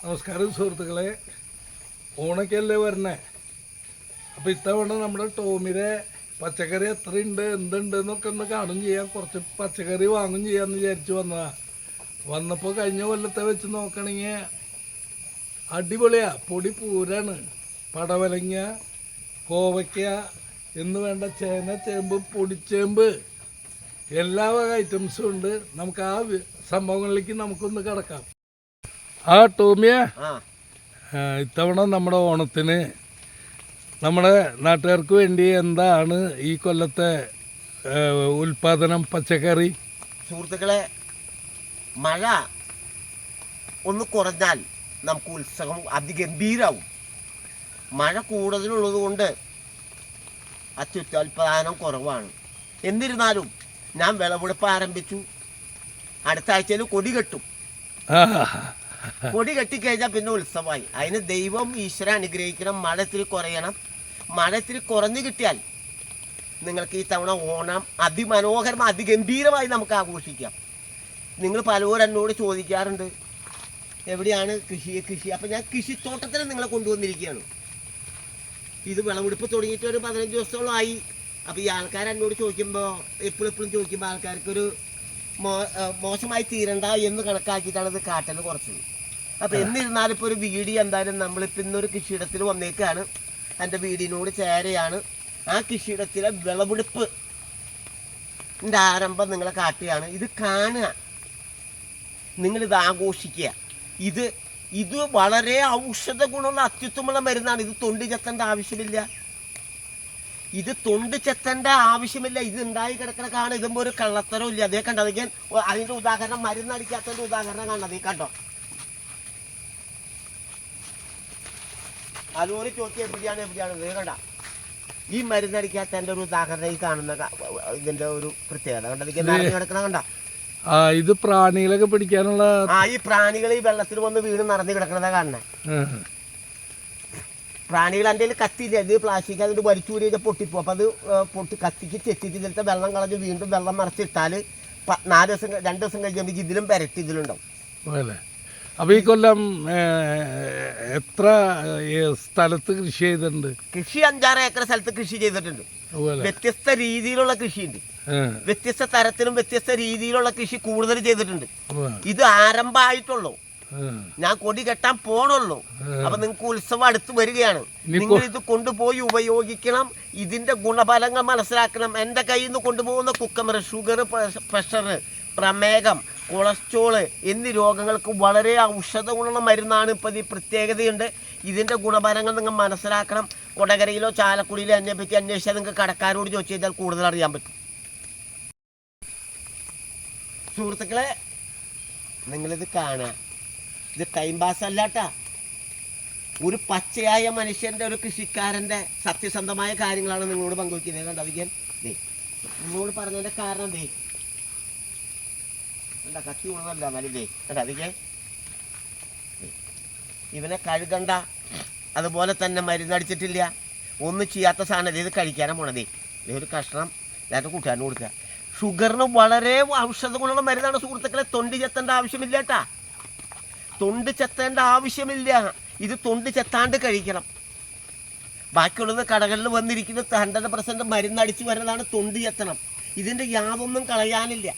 നമസ്കാരം സുഹൃത്തുക്കളെ, ഓണക്കല്ലേ വരണേ. അപ്പോൾ ഇത്തവണ നമ്മുടെ ടോമിലെ പച്ചക്കറി എത്രയുണ്ട് എന്തുണ്ട് എന്നൊക്കെ ഒന്ന് കാണും ചെയ്യാം. കുറച്ച് പച്ചക്കറി വാങ്ങും ചെയ്യാമെന്ന് വിചാരിച്ച് വന്നപ്പോൾ കഴിഞ്ഞ കൊല്ലത്തെ വെച്ച് നോക്കണമെങ്കിൽ അടിപൊളിയാ. പൊടി പൂരാണ്. പടവലങ്ങ, കോവയ്ക്ക എന്ന് വേണ്ട ചേന, ചേമ്പ്, പൊടിച്ചേമ്പ് എല്ലാ വക ഐറ്റംസും ഉണ്ട്. നമുക്ക് ആ സംഭവങ്ങളിലേക്ക് നമുക്കൊന്ന് കിടക്കാം. ടോമിയ, ഇത്തവണ നമ്മുടെ ഓണത്തിന് നമ്മുടെ നാട്ടുകാർക്ക് വേണ്ടി എന്താണ് ഈ കൊല്ലത്തെ ഉൽപാദനം പച്ചക്കറി? സുഹൃത്തുക്കളെ, മഴ ഒന്ന് കുറഞ്ഞാൽ നമുക്ക് ഉത്സവം അതിഗംഭീരാവും. മഴ കൂടുതലുള്ളത് കൊണ്ട് അത്യുത്പാദനം കുറവാണ്. എന്നിരുന്നാലും ഞാൻ വിളവെടുപ്പ് ആരംഭിച്ചു. അടുത്ത ആഴ്ചയിൽ കൊടി കെട്ടും. കൊടി കെട്ടിക്കഴിഞ്ഞാൽ പിന്നെ ഉത്സവമായി. അതിന് ദൈവം ഈശ്വര അനുഗ്രഹിക്കണം. മഴ ഇത്തിരി കുറയണം. മഴ ഇത്തിരി കുറഞ്ഞു കിട്ടിയാൽ നിങ്ങൾക്ക് ഈ തവണ ഓണം അതിമനോഹരം അതിഗംഭീരമായി നമുക്ക് ആഘോഷിക്കാം. നിങ്ങൾ പലരും എന്നോട് ചോദിക്കാറുണ്ട്, എവിടെയാണ് കൃഷി? അപ്പം ഞാൻ കൃഷിത്തോട്ടത്തിൽ നിങ്ങളെ കൊണ്ടുവന്നിരിക്കുകയാണ്. ഇത് വിളവെടുപ്പ് തുടങ്ങിയിട്ട് ഒരു 15 ദിവസത്തോളമായി. അപ്പോൾ ഈ ആൾക്കാർ എന്നോട് ചോദിക്കുമ്പോൾ എപ്പോഴും ചോദിക്കുമ്പോൾ ആൾക്കാർക്കൊരു മോശമായി തീരണ്ട എന്ന് കണക്കാക്കിയിട്ടാണ് ഇത് കാട്ടൽ കുറച്ചത്. അപ്പോൾ എന്നിരുന്നാലും ഇപ്പോൾ ഒരു വീഡിയോ എന്തായാലും നമ്മളിപ്പോൾ ഇന്നൊരു കൃഷിയിടത്തിൽ വന്നേക്കാണ്. എൻ്റെ വീടിനോട് ചേരയാണ്. ആ കൃഷിയിടത്തിലെ വിളവെടുപ്പ് ആരംഭം നിങ്ങളെ കാട്ടുകയാണ്. ഇത് കാണുക, നിങ്ങളിത് ആഘോഷിക്കുക. ഇത് വളരെ ഔഷധ ഗുണമുള്ള അത്യുത്തമുള്ള മരുന്നാണ്. ഇത് തൊണ്ടി ചെത്തേണ്ട ആവശ്യമില്ല. ഇത് ഉണ്ടായി കിടക്കണ കാണും. ഇതുമ്പോൾ ഒരു കള്ളത്തരവും ഇല്ല. അതേ കണ്ടോ, അതിൻ്റെ ഉദാഹരണം മരുന്നടിക്കാത്തതിൻ്റെ ഉദാഹരണം കണ്ടത് കണ്ടോ. അതുപോലെ ചോദ്യം എവിടെയാണ് ഇത് കണ്ട. ഈ മരുന്നടിക്കാത്തതിൻ്റെ ഒരു ഉദാഹരണം ഈ കാണുന്ന ഇതിൻ്റെ ഒരു പ്രത്യേകത കണ്ടത് നിറഞ്ഞു കിടക്കണ കണ്ട. ഇത് പ്രാണികളൊക്കെ പിടിക്കാനുള്ള ഈ പ്രാണികൾ ഈ വെള്ളത്തിൽ വന്ന് വീണ് നിറഞ്ഞു കിടക്കണതാ കാണണേ. പ്രാണികൾ എൻ്റെ കയ്യിൽ കത്തിയില്ല. ഇത് പ്ലാസ്റ്റിക് അതിട്ട് വലിച്ചൂരി കഴിഞ്ഞാൽ പൊട്ടിപ്പോ. അപ്പം അത് കത്തിക്ക് ചെത്തിച്ച് ഇതിലത്തെ വെള്ളം കളഞ്ഞ് വീണ്ടും വെള്ളം നിറച്ചിട്ടാൽ 2 ദിവസം കഴിയുമ്പോൾ ഇതിലും പെരട്ടി ഇതിലുണ്ടാവും. അപ്പോൾ ഈ കൊല്ലം എത്ര സ്ഥലത്ത് കൃഷി ചെയ്തിട്ടുണ്ട്? കൃഷി 5-6 ഏക്കർ സ്ഥലത്ത് കൃഷി ചെയ്തിട്ടുണ്ട്. വ്യത്യസ്ത രീതിയിലുള്ള കൃഷിയുണ്ട്. വ്യത്യസ്ത തരത്തിലും വ്യത്യസ്ത രീതിയിലുള്ള കൃഷി കൂടുതൽ ചെയ്തിട്ടുണ്ട്. ഇത് ആരംഭമായിട്ടുള്ളൂ. ഞാൻ കൊടി കെട്ടാൻ പോണുള്ളൂ. അപ്പൊ നിങ്ങൾക്ക് ഉത്സവം അടുത്ത് വരികയാണ്. നിങ്ങൾ ഇത് കൊണ്ടുപോയി ഉപയോഗിക്കണം. ഇതിന്റെ ഗുണഫലങ്ങൾ മനസ്സിലാക്കണം. എൻ്റെ കയ്യിൽ നിന്ന് കൊണ്ടുപോകുന്ന കുക്കമ്പർ, ഷുഗർ, പ്രഷർ, പ്രമേഹം, കൊളസ്ട്രോള് എന്നീ രോഗങ്ങൾക്ക് വളരെ ഔഷധ ഗുണമുള്ള മരുന്നാണ്. ഇപ്പം ഈ പ്രത്യേകതയുണ്ട്. ഇതിൻ്റെ ഗുണഫലങ്ങൾ നിങ്ങൾ മനസ്സിലാക്കണം. കൊടകരയിലോ ചാലക്കുടിയിലോ അതിനെപ്പറ്റി അന്വേഷിച്ചാൽ നിങ്ങൾക്ക് കടക്കാരോട് ചോദിച്ചു കഴിഞ്ഞാൽ കൂടുതൽ അറിയാൻ പറ്റും. സുഹൃത്തുക്കളെ, നിങ്ങളിത് കാണുക. ഇത് ടൈം പാസ് അല്ലാട്ടാ. ഒരു പച്ചയായ മനുഷ്യൻ്റെ, ഒരു കൃഷിക്കാരൻ്റെ സത്യസന്ധമായ കാര്യങ്ങളാണ് നിങ്ങളോട് പങ്കുവയ്ക്കുന്നത്. കണ്ടതിക്കാൻ നിങ്ങളോട് പറഞ്ഞതിൻ്റെ കാരണം എന്താ കത്തി ഗുണമല്ല നല്ലതേ. കണ്ടതിക്കാൻ ഇവനെ കഴുകണ്ട, അതുപോലെ തന്നെ മരുന്നടിച്ചിട്ടില്ല, ഒന്നും ചെയ്യാത്ത സാധനം ഇത് കഴിക്കാനാണ് പോണതേ. ഒരു കഷ്ണം ഞാൻ കൂട്ടാനും കൊടുക്കുക. ഷുഗറിന് വളരെ ഔഷധ ഗുണമുള്ള മരുന്നാണ് സുഹൃത്തുക്കളെ. തൊണ്ടി ചെത്തേണ്ട ആവശ്യമില്ല കേട്ടാ. തൊണ്ട് ചെത്തേണ്ട ആവശ്യമില്ല. ഇത് തൊണ്ട് ചെത്താണ്ട് കഴിക്കണം. ബാക്കിയുള്ളത് കടകളിൽ വന്നിരിക്കുന്ന 100% മരുന്നടിച്ച് വരുന്നതാണ്. തൊണ്ട് ചെത്തണം. ഇതിൻ്റെ യാതൊന്നും കളയാനില്ല.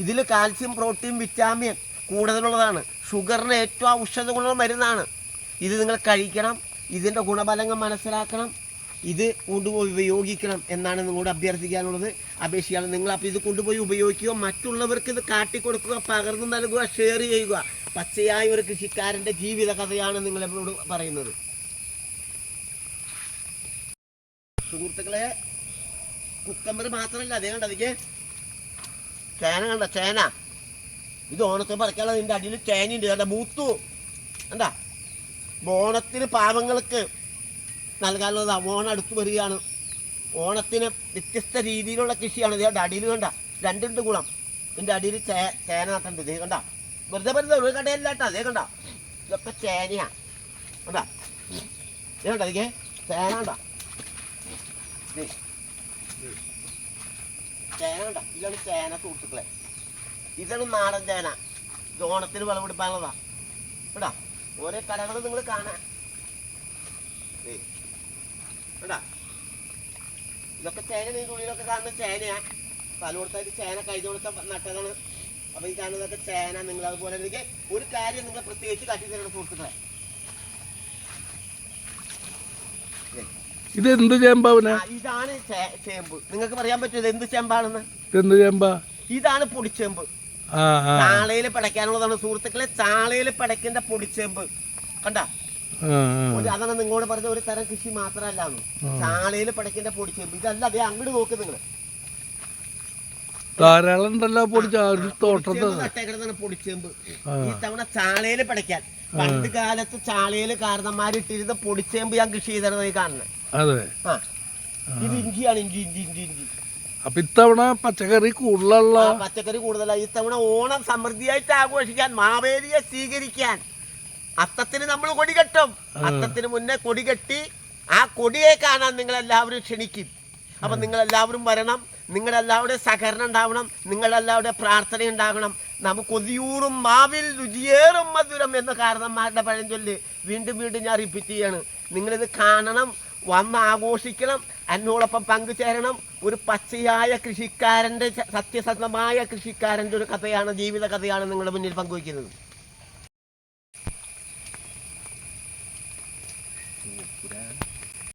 ഇതിൽ കാൽസ്യം, പ്രോട്ടീൻ, വിറ്റാമിൻ കൂടുതലുള്ളതാണ്. ഷുഗറിന് ഏറ്റവും ഔഷധ ഗുണമുള്ള മരുന്നാണ്. ഇത് നിങ്ങൾ കഴിക്കണം. ഇതിൻ്റെ ഗുണഫലങ്ങൾ മനസ്സിലാക്കണം. ഇത് കൊണ്ടുപോയി ഉപയോഗിക്കണം എന്നാണ് നിങ്ങളോട് അഭ്യർത്ഥിക്കാനുള്ളത്, അപേക്ഷിക്കാനുള്ളത്. നിങ്ങൾ അപ്പോൾ ഇത് കൊണ്ടുപോയി ഉപയോഗിക്കുക, മറ്റുള്ളവർക്ക് ഇത് കാട്ടിക്കൊടുക്കുക, പകർന്നു നൽകുക, ഷെയർ ചെയ്യുക. പച്ചയായ ഒരു കൃഷിക്കാരൻ്റെ ജീവിത കഥയാണ് നിങ്ങളെന്നോട് പറയുന്നത്. സുഹൃത്തുക്കളെ, കുക്കമ്പർ മാത്രമല്ല, അതേ കണ്ട അതിക്ക് ചേന കണ്ട. ചേന ഇത് ഓണത്തിന് പറിക്കാനുള്ള ഇതിൻ്റെ അടിയിൽ ചേനയുണ്ട്. കണ്ട മൂത്തു എന്താ. ഓണത്തിന് പാവങ്ങൾക്ക് നൽകാനുള്ളതാണ്. ഓണം അടുത്ത് വരികയാണ്. ഓണത്തിന് വ്യത്യസ്ത രീതിയിലുള്ള കൃഷിയാണ്. ഇതിൻ്റെ അടിയിൽ കണ്ട 2 ഗുണം. ഇതിൻ്റെ അടിയിൽ ചേന നട്ടുണ്ട്. ഇത് കണ്ട, വെറുതെ ഒരു കടയല്ല കേട്ടോ. അതേ കണ്ട, ഇതൊക്കെ ചേനയാണ്. കണ്ടാ ഇത് കണ്ട, അതിക്ക് ചേന കണ്ട. ചേന കണ്ട. ഇതാണ് ചേന സുഹൃത്തുക്കളെ. ഇതാണ് നാടൻ ചേന. ഇത് ഓണത്തിന് വിളവെടുപ്പാനുള്ളതാ. കേട്ടാ ഓരോ കടകൾ നിങ്ങൾ കാണാൻ. കണ്ടാ ഇതൊക്കെ ചേന, ഇതിൻ്റെ ഉള്ളിലൊക്കെ കാണുന്ന ചേനയാ. പലയിടത്തായിട്ട് ചേന കഴിഞ്ഞ കൊടുത്ത നട്ടതാണ്. അപ്പൊ ഈ കാണുന്നതൊക്കെ ചേന. നിങ്ങൾ അതുപോലെ എനിക്ക് ഒരു കാര്യം നിങ്ങൾ പ്രത്യേകിച്ച് കാട്ടിത്തരണം സുഹൃത്തുക്കളെ. ഇത് എന്ത് ചേമ്പാവനെ? ഇതാണ് ചേമ്പ്. നിങ്ങൾക്ക് പറയാൻ പറ്റുമോ എന്ത് ചേമ്പാണെന്ന്? എന്ത് ചേമ്പാ? ഇതാണ് പൊടിച്ചേമ്പ്. ചാളയിൽ പടയ്ക്കാനുള്ളതാണ് സുഹൃത്തുക്കളെ. ചാളയിൽ പടയ്ക്കേണ്ട പൊടിച്ചേമ്പ് കണ്ട. അതാണ് നിങ്ങളോട് പറഞ്ഞ ഒരു തരം കൃഷി മാത്രമല്ല, ചാളയിൽ പടയ്ക്കേണ്ട പൊടിച്ചേമ്പ്. ഇതല്ല അതേ അങ്ങോട്ട് നോക്ക് നിങ്ങൾ. ധാരാളം ഉണ്ടല്ലോ തോട്ടത്തിൽ നട്ടേക്കുന്നതാണ് പൊടിച്ചേമ്പ്. ഈ തവണ ചാളയിൽ പടയ്ക്കാൻ പണ്ട് കാലത്ത് ചാളയിൽ കാരണന്മാരിട്ടിരുന്ന പൊടിച്ചേമ്പ് ഞാൻ കൃഷി ചെയ്തിരുന്നത് ഈ കാണുന്നത്. അതെ. ആ ഇത് ഇഞ്ചിയാണ്. ഇഞ്ചി ഇഞ്ചി ഇഞ്ചി ഇഞ്ചി. അപ്പൊ ഇത്തവണ പച്ചക്കറി കൂടുതലുള്ള പച്ചക്കറി കൂടുതലായി. ഇത്തവണ ഓണം സമൃദ്ധിയായിട്ട് ആഘോഷിക്കാൻ, മാവേലിയെ സ്വീകരിക്കാൻ അത്തത്തിന് നമ്മൾ കൊടി കെട്ടും. അത്തത്തിന് മുന്നേ കൊടി കെട്ടി ആ കൊടിയെ കാണാൻ നിങ്ങളെല്ലാവരും ക്ഷണിക്കും. അപ്പം നിങ്ങളെല്ലാവരും വരണം. നിങ്ങളെല്ലാവരുടെയും സഹകരണം ഉണ്ടാവണം. നിങ്ങളെല്ലാവരുടെയും പ്രാർത്ഥന ഉണ്ടാകണം. നമുക്ക് ഒതിയൂറും മാവിൽ രുചിയേറും മധുരം എന്ന കാരണന്മാരുടെ പഴഞ്ചൊല്ല് വീണ്ടും വീണ്ടും ഞാൻ റിപ്പീറ്റ് ചെയ്യാണ്. നിങ്ങളിത് കാണണം, വന്ന് ആഘോഷിക്കണം, എന്നോടൊപ്പം പങ്കുചേരണം. ഒരു പച്ചയായ കൃഷിക്കാരൻ്റെ, സത്യസന്ധമായ കൃഷിക്കാരൻ്റെ ഒരു കഥയാണ്, ജീവിത കഥയാണ് നിങ്ങളുടെ മുന്നിൽ പങ്കുവയ്ക്കുന്നത്.